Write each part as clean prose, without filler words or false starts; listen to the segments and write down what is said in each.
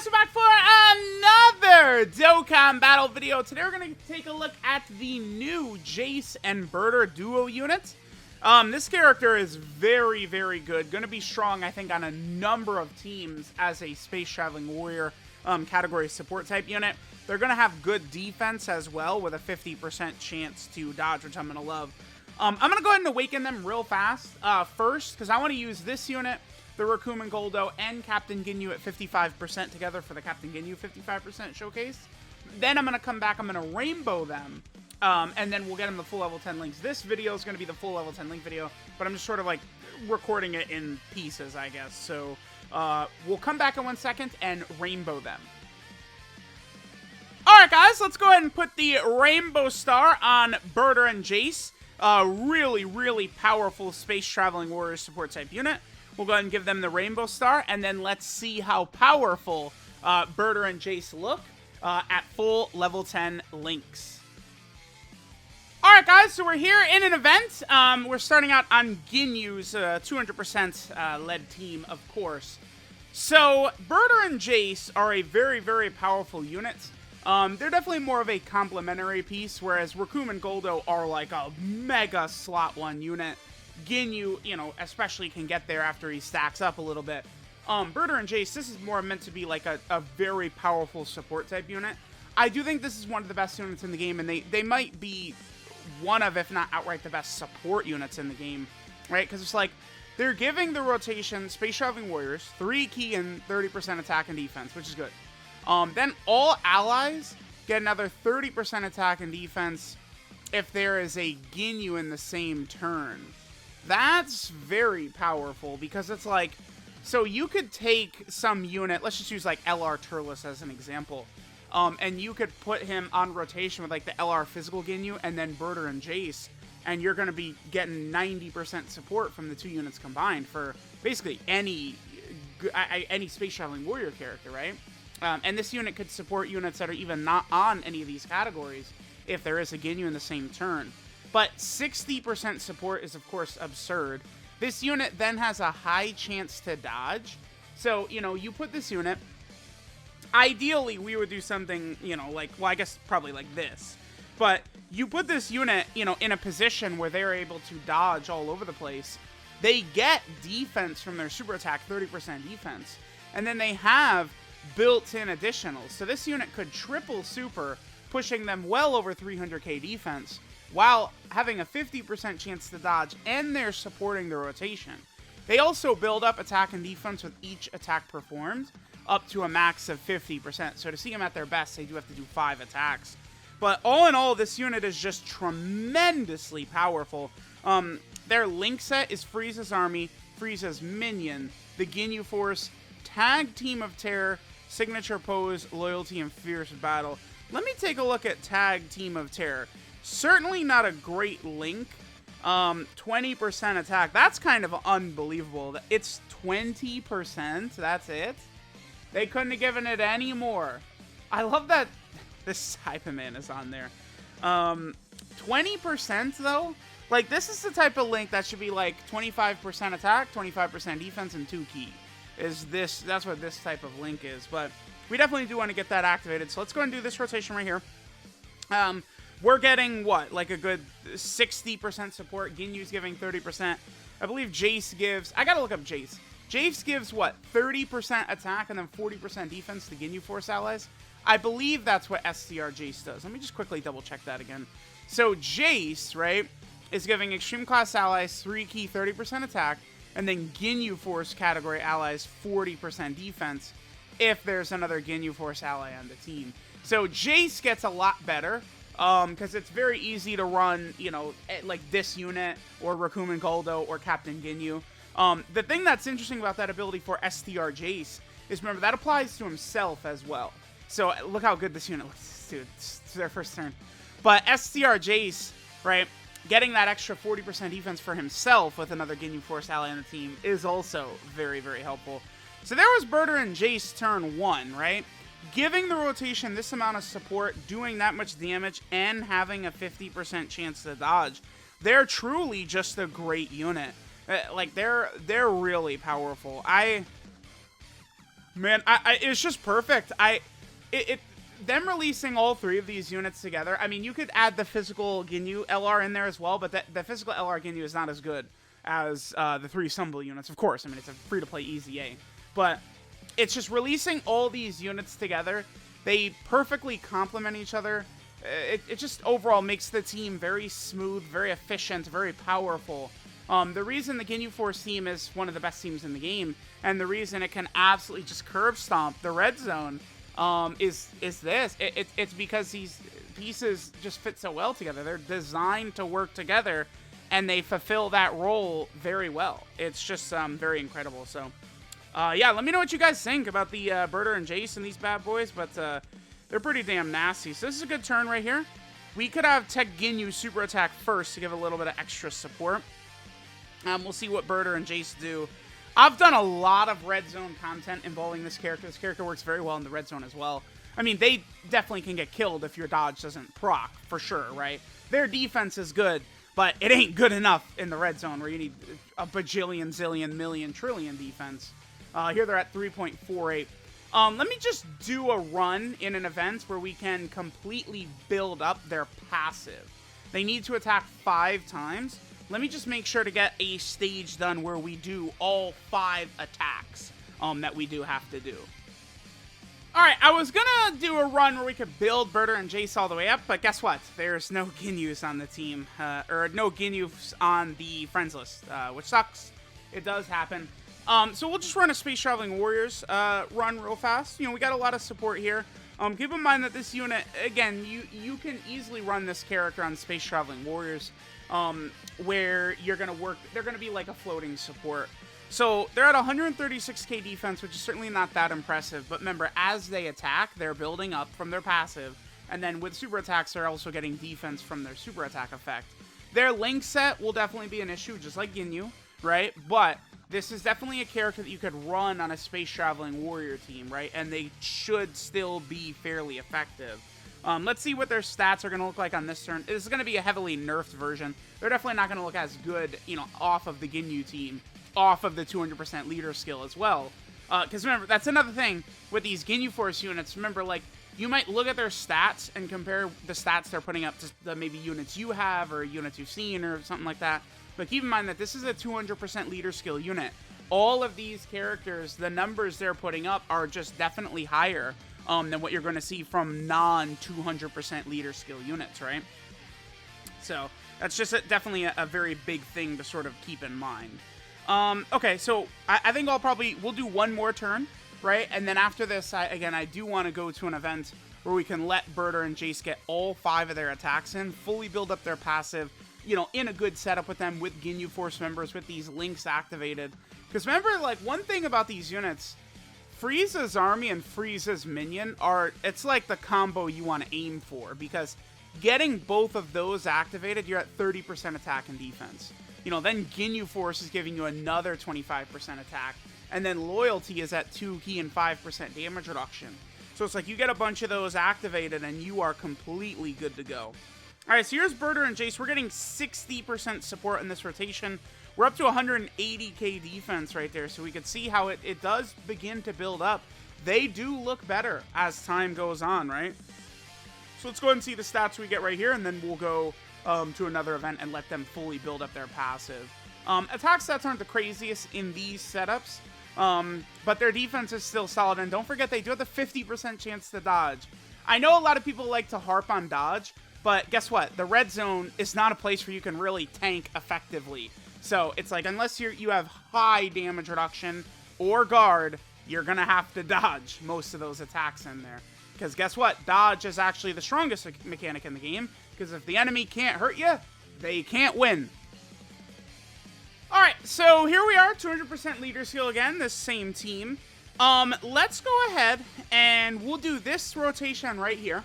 guys, we're back for another Dokkan battle video. Today we're going to take a look at the new Jace and BURTER duo unit. This character is very, very good. Going to be strong, I think, on a number of teams as a space traveling warrior category support type unit. They're going to have good defense as well with a 50% chance to dodge, which I'm going to love. I'm going to go ahead and awaken them real fast first, because I want to use this unit, the Raccoon and Goldo, and Captain Ginyu at 55% together for the Captain Ginyu 55% showcase. Then I'm going to come back, I'm going to rainbow them, and then we'll get them the full level 10 links. This video is going to be the full level 10 link video, but I'm just sort of like recording it in pieces, I guess. So we'll come back in 1 second and rainbow them. Alright guys, let's go ahead and put the Rainbow Star on BURTER and Jace. Really, really powerful space traveling warrior support type unit. We'll go ahead and give them the Rainbow Star, and then let's see how powerful BURTER and Jace look at full level 10 links. Alright guys, so we're here in an event. We're starting out on Ginyu's 200% led team, of course. So, BURTER and Jace are a very, very powerful unit. They're definitely more of a complementary piece, whereas Raccoon and Goldo are like a mega slot 1 unit. Ginyu, you know, especially can get there after he stacks up a little bit. BURTER and Jace, this is more meant to be like a very powerful support type unit. I do think this is one of the best units in the game, and they might be one of, if not outright, the best support units in the game, right? Because it's like, they're giving the rotation Space Traveling Warriors 3 key and 30% attack and defense, which is good. Then all allies get another 30% attack and defense if there is a Ginyu in the same turn. That's very powerful, because it's like, so you could take some unit, let's just use like LR Turles as an example, and you could put him on rotation with like the LR physical Ginyu and then BURTER and Jace, and you're going to be getting 90% support from the 2 units combined for basically any space traveling warrior character, right? And this unit could support units that are even not on any of these categories if there is a Ginyu in the same turn. But 60% support is, of course, absurd. This unit then has a high chance to dodge. So, you know, you put this unit. Ideally, we would do something, you know, like, well, I guess probably like this. But you put this unit, you know, in a position where they're able to dodge all over the place. They get defense from their super attack, 30% defense. And then they have built-in additionals. So this unit could triple super, pushing them well over 300k defense, while having a 50% chance to dodge, and they're supporting the rotation. They also build up attack and defense with each attack performed, up to a max of 50%. So to see them at their best, they do have to do 5 attacks. But all in all, this unit is just tremendously powerful. Their link set is Frieza's Army, Frieza's Minion, the Ginyu Force, Tag Team of Terror, Signature Pose, Loyalty, and Fierce Battle. Let me take a look at Tag Team of Terror. Certainly not a great link. 20% attack. That's kind of unbelievable. It's 20%. That's it. They couldn't have given it any more. I love that this Cyberman is on there. 20% though? Like, this is the type of link that should be like 25% attack, 25% defense, and 2 key. That's what this type of link is. But we definitely do want to get that activated. So let's go and do this rotation right here. We're getting, what, like a good 60% support. Ginyu's giving 30%. I believe Jace gives... I gotta look up Jace. Jace gives, what, 30% attack and then 40% defense to Ginyu Force allies? I believe that's what STR Jace does. Let me just quickly double check that again. So Jace, right, is giving Extreme Class allies 3 key, 30% attack, and then Ginyu Force category allies 40% defense if there's another Ginyu Force ally on the team. So Jace gets a lot better. Because it's very easy to run, you know, like this unit, or Raccoon and Goldo, or Captain Ginyu. The thing that's interesting about that ability for STR Jace is, remember, that applies to himself as well. So, look how good this unit looks, dude. It's their first turn. But STR Jace, right, getting that extra 40% defense for himself with another Ginyu Force ally on the team is also very, very helpful. So, there was BURTER and Jace turn 1, right? Giving the rotation this amount of support, doing that much damage, and having a 50% chance to dodge, they're truly just a great unit. Like, they're really powerful. Man, it's just perfect. Them releasing all three of these units together, I mean, you could add the physical Ginyu LR in there as well, but the physical LR Ginyu is not as good as the 3 Sumbul units, of course. I mean, it's a free-to-play easy A. But it's just releasing all these units together. They perfectly complement each other. It just overall makes the team very smooth, very efficient, very powerful. The reason the Ginyu Force team is one of the best teams in the game, and the reason it can absolutely just curb stomp the red zone, is this. It's because these pieces just fit so well together. They're designed to work together, and they fulfill that role very well. It's just very incredible. So, yeah, let me know what you guys think about the BURTER and Jeice and these bad boys, but they're pretty damn nasty. So this is a good turn right here. We could have Tech Ginyu super attack first to give a little bit of extra support. We'll see what BURTER and Jeice do. I've done a lot of red zone content involving this character. This character works very well in the red zone as well. I mean, they definitely can get killed if your dodge doesn't proc, for sure, right? Their defense is good, but it ain't good enough in the red zone where you need a bajillion, zillion, million, trillion defense. Here they're at 3.48. Let me just do a run in an event where we can completely build up their passive. They need to attack 5 times. Let me just make sure to get a stage done where we do all 5 attacks that we do have to do. Alright, I was gonna do a run where we could build BURTER and Jeice all the way up, but guess what? There's no Ginyus on the team, or no Ginyus on the friends list, which sucks. It does happen. So we'll just run a Space Traveling Warriors run real fast. You know, we got a lot of support here. Keep in mind that this unit, again, you can easily run this character on Space Traveling Warriors, where you're going to work, they're going to be like a floating support. So they're at 136k defense, which is certainly not that impressive, but remember, as they attack, they're building up from their passive, and then with super attacks, they're also getting defense from their super attack effect. Their link set will definitely be an issue, just like Ginyu, right? But this is definitely a character that you could run on a Space Traveling Warrior team, right? And they should still be fairly effective. Let's see what their stats are going to look like on this turn. This is going to be a heavily nerfed version. They're definitely not going to look as good, you know, off of the Ginyu team, off of the 200% leader skill as well. Because remember, that's another thing with these Ginyu Force units. Remember, like, you might look at their stats and compare the stats they're putting up to the maybe units you have or units you've seen or something like that. But keep in mind that this is a 200% leader skill unit. All of these characters, the numbers they're putting up are just definitely higher than what you're going to see from non-200% leader skill units, right? So that's just definitely a very big thing to sort of keep in mind. Okay, so I think we'll do one more turn, right? And then after this, I do want to go to an event where we can let BURTER and Jeice get all 5 of their attacks in, fully build up their passive, you know, in a good setup with them, with Ginyu Force members, with these links activated. Because remember, like, one thing about these units, Frieza's army and Frieza's minion it's like the combo you want to aim for, because getting both of those activated, you're at 30% attack and defense. You know, then Ginyu Force is giving you another 25% attack, and then Loyalty is at 2 key and 5% damage reduction. So it's like you get a bunch of those activated and you are completely good to go. Alright, so here's BURTER and Jeice. We're getting 60% support in this rotation. We're up to 180k defense right there, so we can see how it does begin to build up. They do look better as time goes on, right? So let's go ahead and see the stats we get right here, and then we'll go to another event and let them fully build up their passive. Attack stats aren't the craziest in these setups, but their defense is still solid, and don't forget they do have the 50% chance to dodge. I know a lot of people like to harp on dodge, but guess what? The red zone is not a place where you can really tank effectively. So it's like, unless you have high damage reduction or guard, you're going to have to dodge most of those attacks in there. Because guess what? Dodge is actually the strongest mechanic in the game. Because if the enemy can't hurt you, they can't win. Alright, so here we are, 200% leader skill again, this same team. Let's go ahead and we'll do this rotation right here.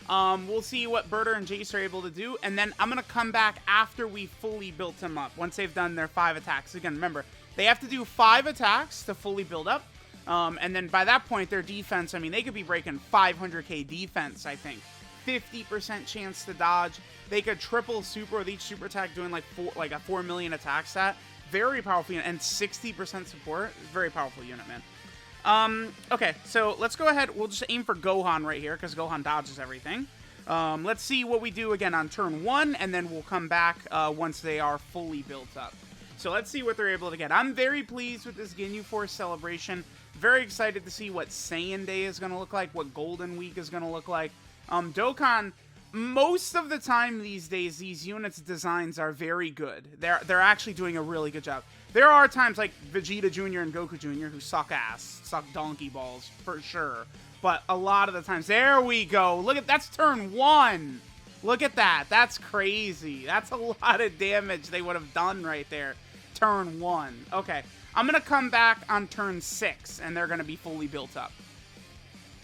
We'll see what BURTER and Jeice are able to do, and then I'm going to come back after we fully built them up, once they've done their 5 attacks. Again, remember, they have to do 5 attacks to fully build up, and then by that point, their defense, I mean, they could be breaking 500k defense, I think. 50% chance to dodge. They could triple super with each super attack, doing like a 4 million attack stat. Very powerful unit, and 60% support. Very powerful unit, man. Okay, so let's go ahead. We'll just aim for Gohan right here, because Gohan dodges everything. Let's see what we do again on turn 1, and then we'll come back once they are fully built up. So let's see what they're able to get. I'm very pleased with this Ginyu Force celebration. Very excited to see what Saiyan Day is going to look like, what Golden Week is going to look like. Dokkan, most of the time these days, these units' designs are very good. They're actually doing a really good job. There are times like Vegeta Jr. and Goku Jr. who suck ass, suck donkey balls, for sure. But a lot of the times, there we go. Look at, that's turn 1. Look at that. That's crazy. That's a lot of damage they would have done right there. Turn 1. Okay, I'm going to come back on turn 6, and they're going to be fully built up.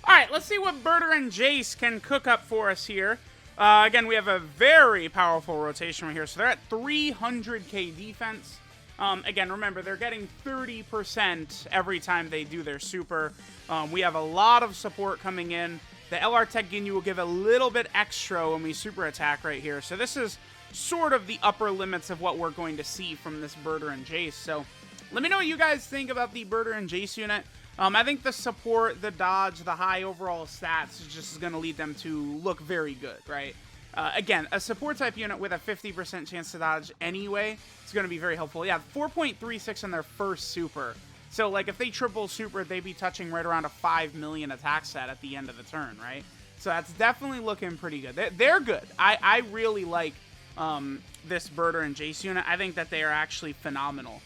Alright, let's see what BURTER and Jeice can cook up for us here. Again, we have a very powerful rotation right here. So they're at 300k defense. Again, remember, they're getting 30% every time they do their super. We have a lot of support coming in. The LR Tech Ginyu will give a little bit extra when we super attack right here. So this is sort of the upper limits of what we're going to see from this BURTER and Jeice. So let me know what you guys think about the BURTER and Jeice unit. I think the support, the dodge, the high overall stats is just going to lead them to look very good, right? Again, a support type unit with a 50% chance to dodge anyway is going to be very helpful. Yeah, 4.36 on their first super. So, like, if they triple super, they'd be touching right around a 5 million attack stat at the end of the turn, right? So that's definitely looking pretty good. They're good. I really like this BURTER and Jeice unit. I think that they are actually phenomenal.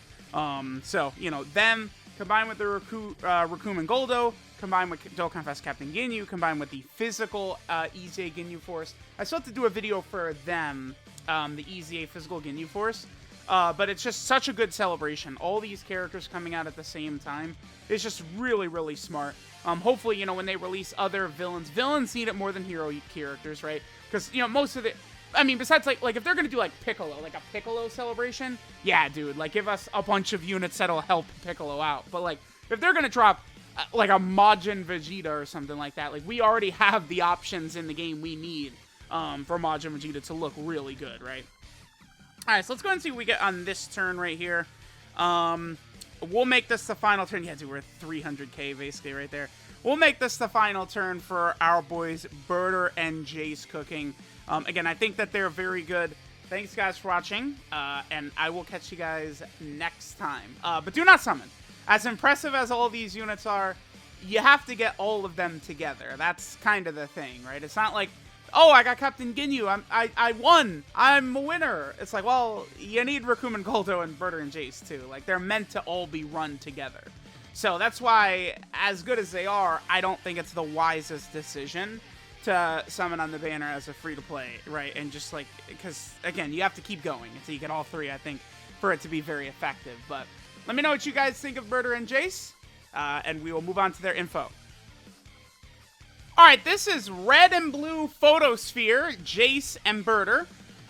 So, you know, them combined with the Raccoon and Goldo, combined with Dokkan Fest Captain Ginyu, combined with the physical EZA Ginyu Force. I still have to do a video for them, the EZA Physical Ginyu Force. But it's just such a good celebration. All these characters coming out at the same time. It's just really, really smart. Hopefully, you know, when they release other villains need it more than hero characters, right? Because, you know, most of the... I mean, besides, like if they're going to do, like, Piccolo, like a Piccolo celebration, yeah, dude, like, give us a bunch of units that'll help Piccolo out. But, like, if they're going to drop, like, a Majin Vegeta or something like that, like, we already have the options in the game we need for Majin Vegeta to look really good, right? Alright, so let's go and see what we get on this turn right here. We'll make this the final turn. Yeah, dude, we're at 300k basically right there. We'll make this the final turn for our boys BURTER and Jeice cooking. Again, I think that they're very good. Thanks, guys, for watching, and I will catch you guys next time. But do not summon. As impressive as all these units are, you have to get all of them together. That's kind of the thing, right? It's not like, oh, I got Captain Ginyu, I won, I'm a winner. It's like, well, you need Raccoon and Goldo and BURTER and Jeice, too. Like, they're meant to all be run together. So that's why, as good as they are, I don't think it's the wisest decision to summon on the banner as a free-to-play, right? And just, like, because, again, you have to keep going until you get all three, I think, for it to be very effective. But let me know what you guys think of BURTER and Jeice, and we will move on to their info. Alright, this is Red and Blue Photosphere, Jeice and BURTER.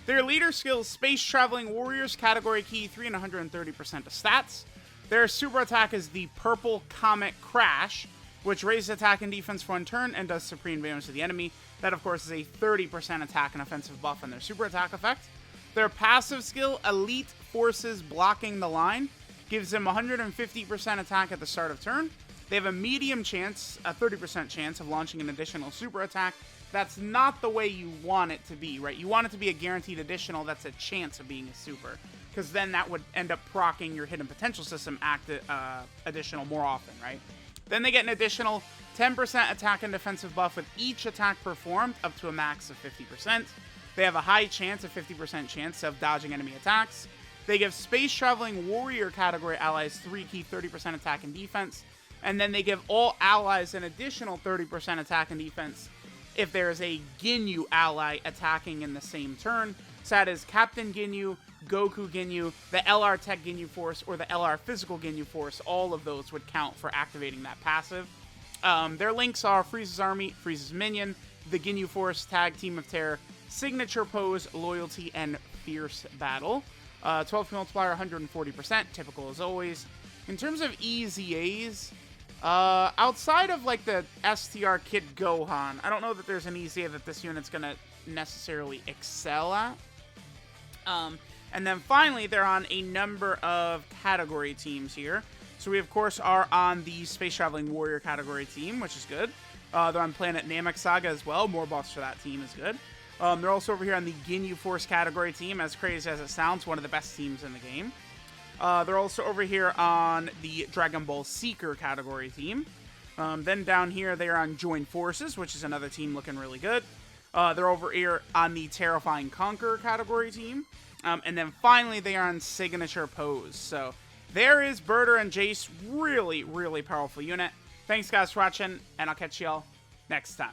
Their leader skills, Space Traveling Warriors, category key 3 and 130% of stats. Their super attack is the Purple Comet Crash, which raises attack and defense for one turn and does supreme damage to the enemy. That, of course, is a 30% attack and offensive buff on their super attack effect. Their passive skill, Elite Forces Blocking the Line, gives them 150% attack at the start of turn. They have a medium chance, a 30% chance of launching an additional super attack. That's not the way you want it to be, right? You want it to be a guaranteed additional that's a chance of being a super, because then that would end up proccing your hidden potential system additional more often, right? Then they get an additional 10% attack and defensive buff with each attack performed up to a max of 50%. They have a high chance, a 50% chance of dodging enemy attacks. They give Space Traveling Warrior category allies 3 key 30% attack and defense. And then they give all allies an additional 30% attack and defense if there is a Ginyu ally attacking in the same turn. So that is Captain Ginyu, Goku Ginyu, the LR Tech Ginyu Force, or the LR Physical Ginyu Force. All of those would count for activating that passive. Their links are Frieza's Army, Frieza's Minion, the Ginyu Force, Tag Team of Terror, Signature Pose, Loyalty, and Fierce Battle. 12 multiplier, 140%, typical as always. In terms of EZAs, outside of, like, the STR Kid Gohan, I don't know that there's an EZA that this unit's gonna necessarily excel at. And then finally, they're on a number of category teams here. So we, of course, are on the Space Traveling Warrior category team, which is good. They're on Planet Namek Saga as well. More buffs for that team is good. They're also over here on the Ginyu Force category team. As crazy as it sounds, one of the best teams in the game. They're also over here on the Dragon Ball Seeker category team. Then down here, they are on Join Forces, which is another team looking really good. They're over here on the Terrifying Conqueror category team. And then finally, they are on Signature Pose. So there is Burter and Jeice. Really, really powerful unit. Thanks, guys, for watching, and I'll catch y'all next time.